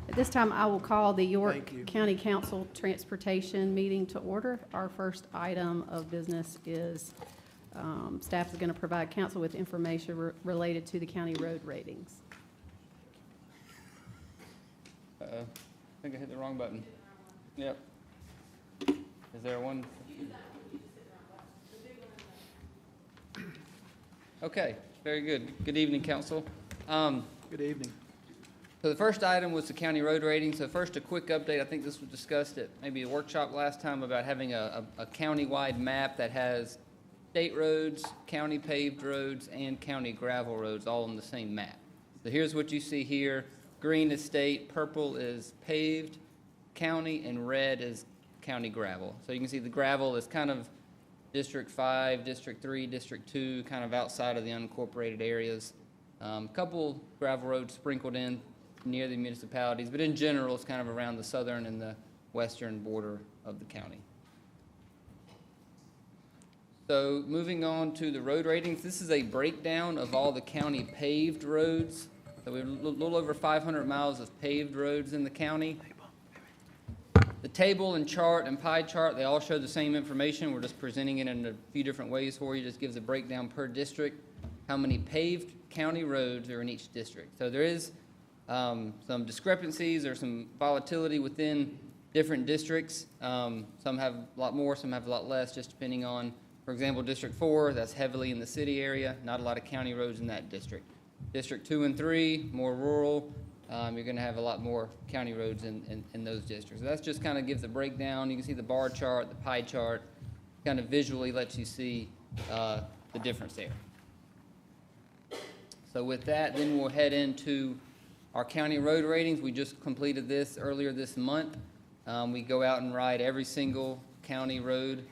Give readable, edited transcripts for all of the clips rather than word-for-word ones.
At this time, I will call the York Thank you. County Council Transportation meeting to order. Our first item of business is staff is going to provide council with information related to the county road ratings. I think I hit the wrong button. Yep. Is there one? Okay, very good. Good evening, council. Good evening. So the first item was the county road rating. So first, a quick update. I think this was discussed at maybe a workshop last time about having a county-wide map that has state roads, county paved roads, and county gravel roads all on the same map. So here's what you see here. Green is state, purple is paved county, and red is county gravel. So you can see the gravel is kind of District 5, District 3, District 2, kind of outside of the unincorporated areas. Couple gravel roads sprinkled in near the municipalities, but in general, it's kind of around the southern and the western border of the county. So moving on to the road ratings, this is a breakdown of all the county paved roads. So we have a little over 500 miles of paved roads in the county. The table and chart and pie chart, they all show the same information. We're just presenting it in a few different ways for you. Just gives a breakdown per district, how many paved county roads are in each district. So there is some discrepancies or some volatility within different districts. Some have a lot more, some have a lot less, just depending on, for example, District 4, that's heavily in the city area, not a lot of county roads in that district. District 2 and 3, more rural, you're going to have a lot more county roads in those districts. So that's just kind of gives a breakdown. You can see the bar chart, the pie chart, kind of visually lets you see the difference there. So with that, then we'll head into our county road ratings. We just completed this earlier this month. We go out and ride every single county road,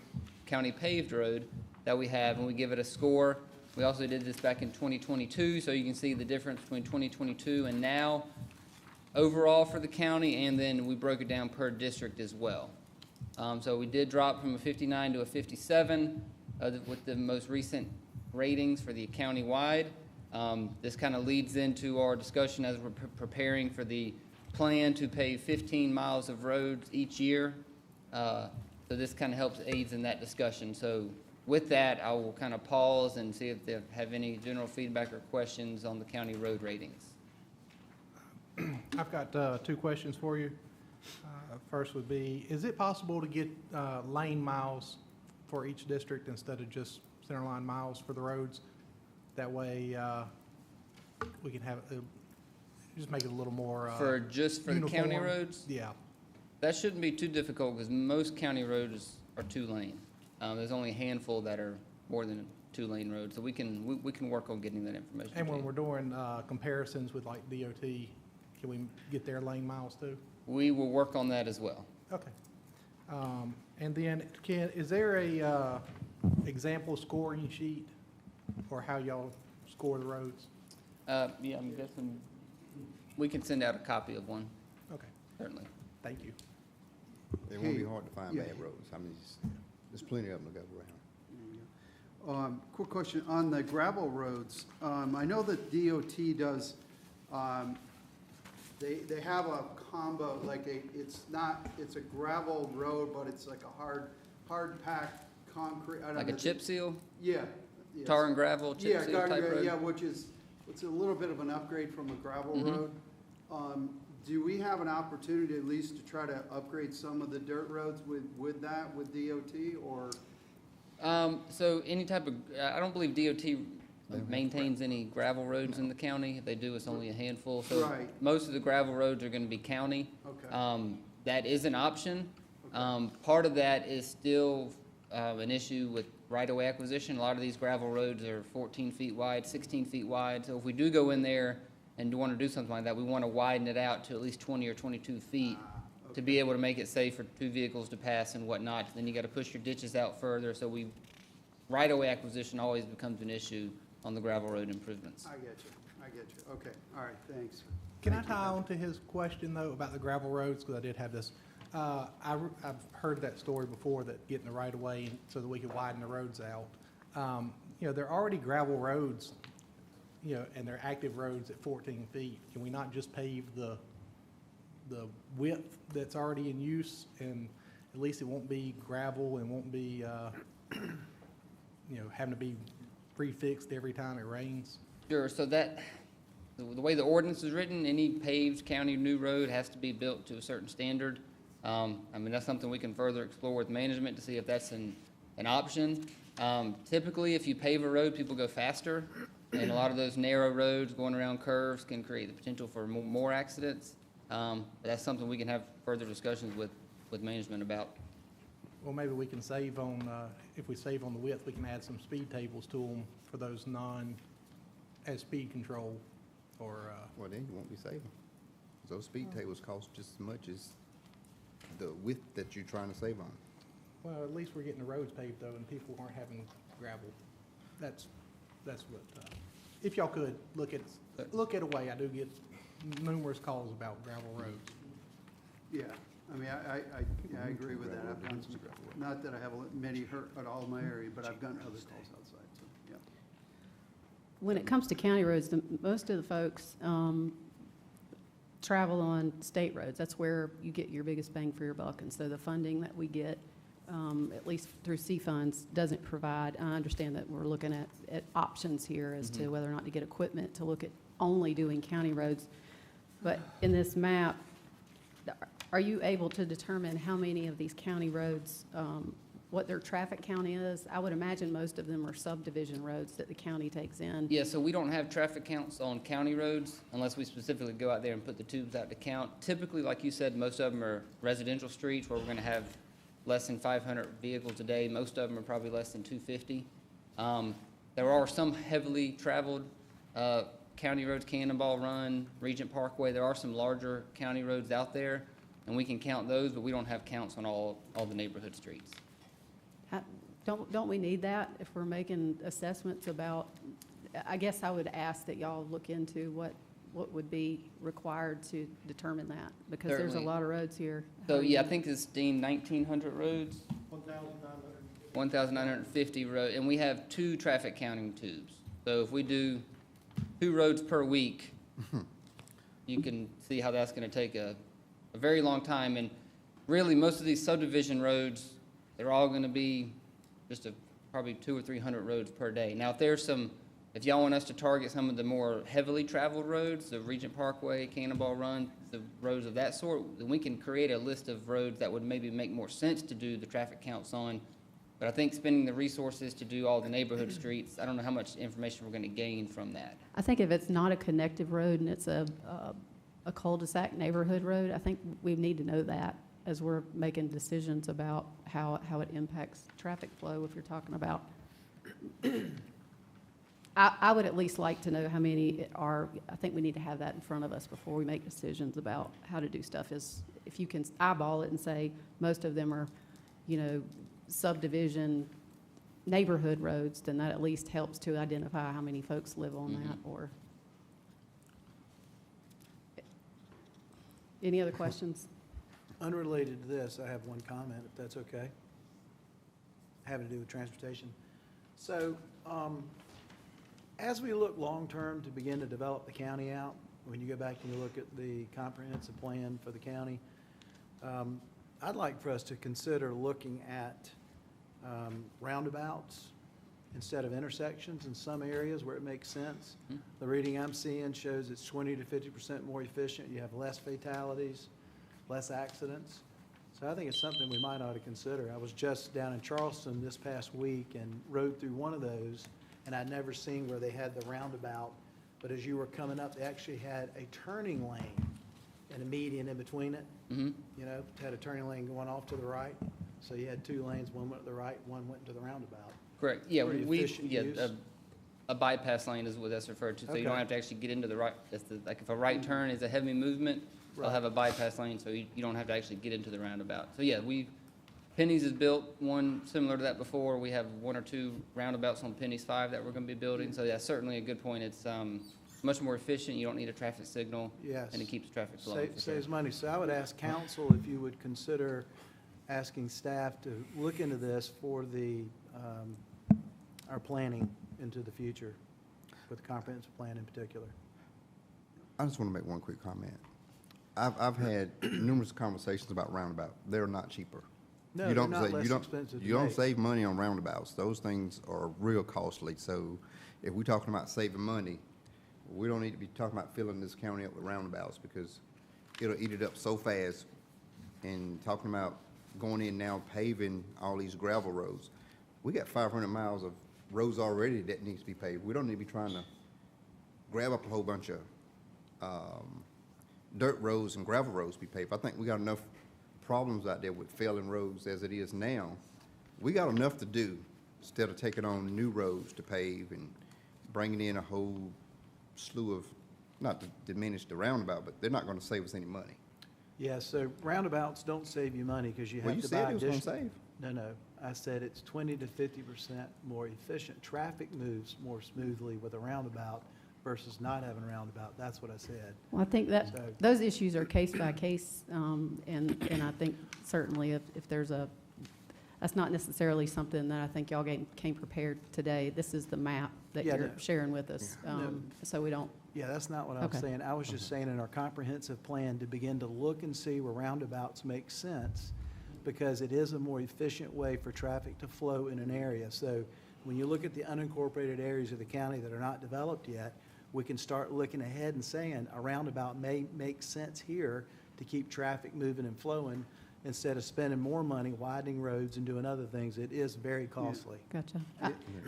county paved road that we have, and we give it a score. We also did this back in 2022, so you can see the difference between 2022 and now overall for the county, and then we broke it down per district as well. So we did drop from a 59 to a 57 with the most recent ratings for the county-wide. This kind of leads into our discussion as we're preparing for the plan to pave 15 miles of roads each year. So this kind of helps aids in that discussion. So with that, I will kind of pause and see if they have any general feedback or questions on the county road ratings. I've got two questions for you. First would be, is it possible to get lane miles for each district instead of just centerline miles for the roads? That way we can have, just make it a little more For the county uniform. roads? Yeah. That shouldn't be too difficult because most county roads are 2-lane. There's only a handful that are more than 2-lane roads, so we can work on getting that information. And to when you. we're doing comparisons with like DOT, can we get their lane miles too? We will work on that as well. Okay. And then, is there a example scoring sheet for how y'all score the roads? Yeah, I'm guessing we can send out a copy of one, Okay, certainly. thank you. It won't be hard to find Yeah. bad roads. I mean, there's plenty of them to go around. Quick question on the gravel roads. I know that DOT does, they have a combo, like it's a gravel road, but it's like a hard packed concrete. I don't Like know. a chip seal, Yeah. yes. tar and gravel, chip Yeah, seal garden type gra- road? yeah, which is, it's a little bit of an upgrade from a gravel Mhm. road. Do we have an opportunity at least to try to upgrade some of the dirt roads with that, with DOT, or? So any type of, I don't believe DOT maintains any gravel roads in the county. If they do, it's only a handful. So Right. most of the gravel roads are gonna be county. Okay. That is an option. Okay. Part of that is still an issue with right-of-way acquisition. A lot of these gravel roads are 14 feet wide, 16 feet wide. So if we do go in there and want to do something like that, we want to widen it out to at least 20 or 22 feet to be able to make it safe for 2 vehicles to pass and whatnot. Then you got to push your ditches out further. So right-of-way acquisition always becomes an issue on the gravel road improvements. I get you. Okay, all right, thanks. Can I Thank you. tie on to his question though about the gravel roads, because I did have this. I've heard that story before, that getting the right of way so that we could widen the roads out. You know, there are already gravel roads, you know, and they're active roads at 14 feet. Can we not just pave the the width that's already in use, and at least it won't be gravel and won't be, having to be prefixed every time it rains. Sure, so that, the way the ordinance is written, any paved county new road has to be built to a certain standard. I mean, that's something we can further explore with management to see if that's an option. Typically, if you pave a road, people go faster, and a lot of those narrow roads going around curves can create the potential for more accidents. But that's something we can have further discussions with management about. Well, maybe we can save on, if we save on the width, we can add some speed tables to them for those as speed control, or, Well, then you won't be saving. Those speed tables cost just as much as the width that you're trying to save on. well, at least we're getting the roads paved though, and people aren't having gravel. That's what, if y'all could, look at a way. I do get numerous calls about gravel roads. Yeah, I mean, I agree with that. I've done some, not that I have many hurt at all in my area, but I've gotten other calls outside, so, yeah. When it comes to county roads, most of the folks travel on state roads. That's where you get your biggest bang for your buck. And so the funding that we get, at least through C funds, doesn't provide. I understand that we're looking at options here as to whether or not to get equipment to look at only doing county roads. But in this map, are you able to determine how many of these county roads, what their traffic count is? I would imagine most of them are subdivision roads that the county takes in. Yeah, so we don't have traffic counts on county roads unless we specifically go out there and put the tubes out to count. Typically, like you said, most of them are residential streets where we're gonna have less than 500 vehicles a day. Most of them are probably less than 250. There are some heavily traveled county roads, Cannonball Run, Regent Parkway. There are some larger county roads out there, and we can count those, but we don't have counts on all the neighborhood streets. Don't we need that if we're making assessments about, I guess I would ask that y'all look into what would be required to determine that, because there's a Certainly. lot of roads here. So, yeah, I think it's Dean, 1,900 roads? 1,950 road, and we have 2 traffic counting tubes. So if we do 2 roads per week, you can see how that's gonna take a very long time. And really, most of these subdivision roads, they're all gonna be just probably 200 or 300 roads per day. Now, if y'all want us to target some of the more heavily traveled roads, the Regent Parkway, Cannonball Run, the roads of that sort, then we can create a list of roads that would maybe make more sense to do the traffic counts on. But I think spending the resources to do all the neighborhood streets, I don't know how much information we're gonna gain from that. I think if it's not a connective road and it's a cul-de-sac neighborhood road, I think we need to know that as we're making decisions about how it impacts traffic flow, if you're talking about. I would at least like to know how many are. I think we need to have that in front of us before we make decisions about how to do stuff. If you can eyeball it and say most of them are, subdivision neighborhood roads, then that at least helps to identify how many folks live on that. Or any other questions? Unrelated to this, I have one comment, if that's okay, having to do with transportation. So, as we look long-term to begin to develop the county out, when you go back and you look at the comprehensive plan for the county, I'd like for us to consider looking at roundabouts instead of intersections in some areas where it makes sense. The reading I'm seeing shows it's 20 to 50% more efficient. You have less fatalities, less accidents. So I think it's something we might ought to consider. I was just down in Charleston this past week and rode through one of those, and I'd never seen where they had the roundabout, but as you were coming up, they actually had a turning lane and a median in between it. Had a turning lane going off to the right. So you had 2 lanes, one went to the right, one went to the roundabout. Correct, yeah, Pretty efficient use. a bypass lane is what that's referred to, so you don't Okay. have to actually get into the right, like if a right turn is a heavy movement, they'll Right. have a bypass lane, so you don't have to actually get into the roundabout. So, yeah, Penny's has built one similar to that before. We have 1 or 2 roundabouts on Penny's 5 that we're gonna be building, so yeah, certainly a good point. It's, much more efficient, you don't need a traffic signal, Yes. and it keeps traffic flowing. for sure. Saves money. So I would ask council if you would consider asking staff to look into this for our planning into the future, with the comprehensive plan in particular. I just want to make one quick comment. I've had numerous conversations about roundabout. They're not cheaper. No, You they're don't not sa- less you don't- expensive to You don't make. save money on roundabouts. Those things are real costly. So if we're talking about saving money, we don't need to be talking about filling this county up with roundabouts because it'll eat it up so fast. And talking about going in now paving all these gravel roads. We got 500 miles of roads already that needs to be paved. We don't need to be trying to grab up a whole bunch of dirt roads and gravel roads to be paved. I think we got enough problems out there with failing roads as it is now. We got enough to do instead of taking on new roads to pave and bringing in a whole slew of, not to diminish the roundabout, but they're not gonna save us any money. Yeah, so roundabouts don't save you money because you Well, have you to said buy it was gonna additional. save. No, I said it's 20 to 50% more efficient. Traffic moves more smoothly with a roundabout versus not having a roundabout. That's what I said. Well, I think that, So- those issues are case by case, and I think certainly if there's that's not necessarily something that I think y'all came prepared today. This is the map that Yeah, you're no. sharing with us, No. so we don't, Yeah, that's not what I was Okay. saying. I was just saying in our comprehensive plan to begin to look and see where roundabouts make sense because it is a more efficient way for traffic to flow in an area. So when you look at the unincorporated areas of the county that are not developed yet, we can start looking ahead and saying a roundabout may make sense here to keep traffic moving and flowing instead of spending more money widening roads and doing other things. It is very costly. gotcha.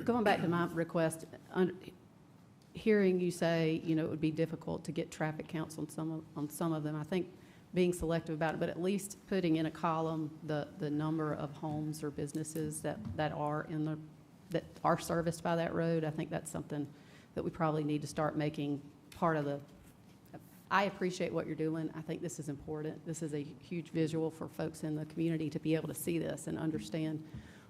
Going back to my request, hearing you say, you know, it would be difficult to get traffic counts on some of them, I think being selective about it, but at least putting in a column the number of homes or businesses that are that are serviced by that road, I think that's something that we probably need to start making part of the, I appreciate what you're doing. I think this is important. This is a huge visual for folks in the community to be able to see this and understand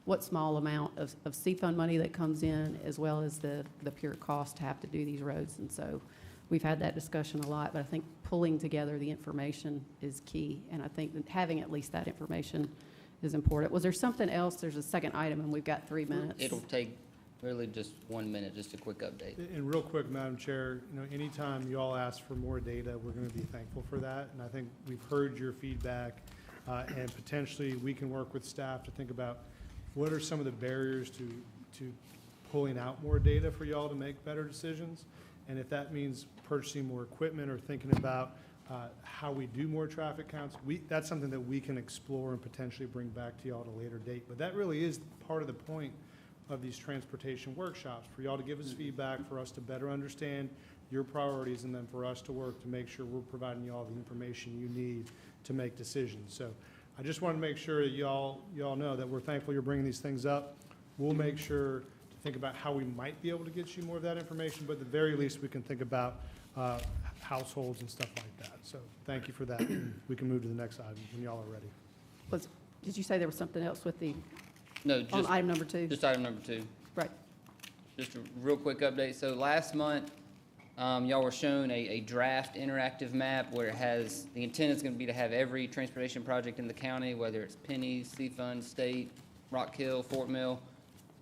what small amount of C-Fund money that comes in, as well as the pure cost to have to do these roads. And so we've had that discussion a lot, but I think pulling together the information is key. And I think that having at least that information is important. Was there something else? There's a second item, and we've got 3 minutes. It'll take really just 1 minute, just a quick update. And real quick, Madam Chair, you know, anytime you all ask for more data, we're going to be thankful for that. And I think we've heard your feedback, and potentially we can work with staff to think about what are some of the barriers to pulling out more data for y'all to make better decisions. And if that means purchasing more equipment or thinking about how we do more traffic counts, that's something that we can explore and potentially bring back to y'all at a later date. But that really is part of the point of these transportation workshops, for y'all to give us feedback, for us to better understand your priorities, and then for us to work to make sure we're providing y'all the information you need to make decisions. So I just want to make sure that y'all know that we're thankful you're bringing these things up. We'll make sure to think about how we might be able to get you more of that information, but at the very least, we can think about households and stuff like that. So thank you for that. We can move to the next item when y'all are ready. Did you say there was something else with No, on just, item number 2? just item number 2. Right. Just a real quick update. So last month, y'all were shown a draft interactive map where it has, the intent is going to be to have every transportation project in the county, whether it's Pennies, C-Fund, State, Rock Hill, Fort Mill.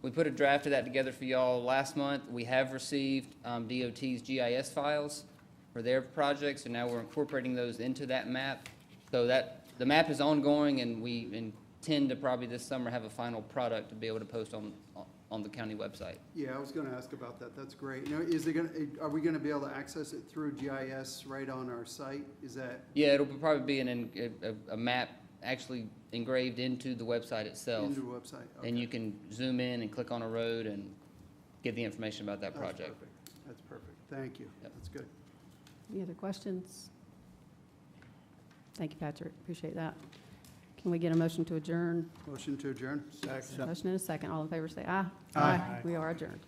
We put a draft of that together for y'all last month. We have received DOT's GIS files for their projects, and now we're incorporating those into that map. So the map is ongoing, and we intend to probably this summer have a final product to be able to post on the county website. Yeah, I was gonna ask about that. That's great. Now, are we gonna be able to access it through GIS right on our site? Is that Yeah, it'll probably be a map actually engraved into the website itself. into the website? And Okay. you can zoom in and click on a road and get the information about that That's project. perfect. That's perfect. Thank you. Yep. That's good. Any other questions? Thank you, Patrick. Appreciate that. Can we get a motion to adjourn? Motion to adjourn? Motion and a second. All in favor, say aye. Aye. We are adjourned.